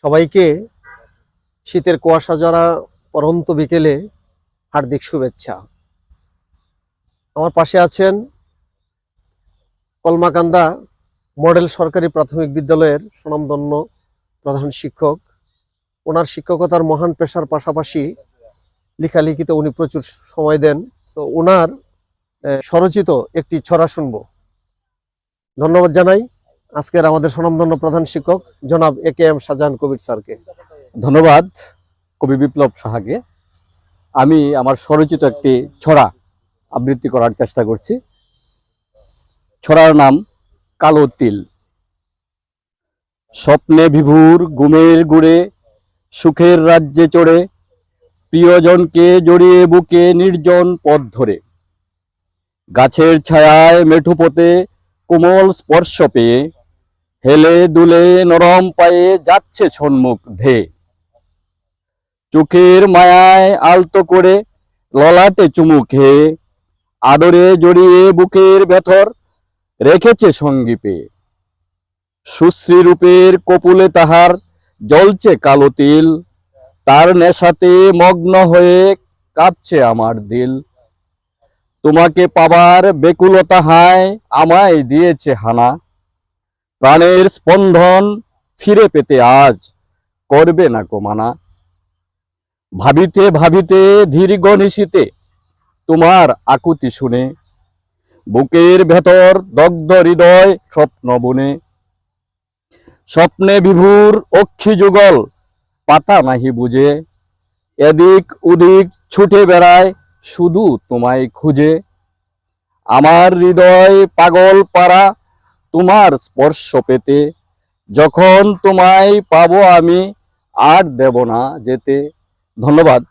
সবাইকে শীতের কুয়াশা জড়া পরন্ত বিকেলে হার্দিক শুভেচ্ছা। আমার পাশে আছেন কলমাকান্দা মডেল সরকারি প্রাথমিক বিদ্যালয়ের স্বনামধন্য প্রধান শিক্ষক। ওনার শিক্ষকতার মহান পেশার পাশাপাশি লেখালেখিতে উনি প্রচুর সময় দেন। তো ওনার স্বরচিত একটি ছড়া শুনব। ধন্যবাদ জানাই আজকের আমাদের স্বনামধন্য প্রধান শিক্ষক জনাব AKM শাহজাহান কবির স্যারকে। ধন্যবাদ কবি বিপ্লব সাহাকে। আমি আমার স্বরচিত একটি ছড়া আবৃত্তি করার চেষ্টা করছি। ছড়ার নাম কালো তিল। স্বপ্নে বিভোর ঘুমের গুড়ে সুখের রাজ্যে চড়ে প্রিয়জনকে জড়িয়ে বুকে নির্জন পথ ধরে গাছের ছায়ায় মেঠুপোতে কোমল স্পর্শ পেয়ে হেলে দুলে নরম পায়ে যাচ্ছে সম্মুখ ধেয়ে চোখের মায়ায় আলতো করে ললাটে চুমু খেয়ে আদরে জড়িয়ে বুকের ভেতর রেখেছে সঙ্গী পেয়ে সুশ্রী রূপের কপুলে তাহার জ্বলছে কালো তিল তার নেশাতে মগ্ন হয়ে কাঁপছে আমার দিল তোমাকে পাবার বেকুলতা হায় আমায় দিয়েছে হানা প্রাণের স্পন্দন ফিরে পেতে আজ করবে না কো মানা ভাবিতে ভাবিতে দীর্ঘ নিশীতে তোমার আকুতি শুনে বুকের ভেতর দগ্ধ হৃদয় স্বপ্ন বুনে স্বপ্নে বিভোর অক্ষি যুগল পাতা নাহি বুঝে এদিক ওদিক ছুটে বেড়ায় শুধু তোমায় খুঁজে আমার হৃদয় পাগল পারা তোমার স্পর্শ পেতে যখন তোমায় পাবো আমি আর দেব না যেতে। ধন্যবাদ।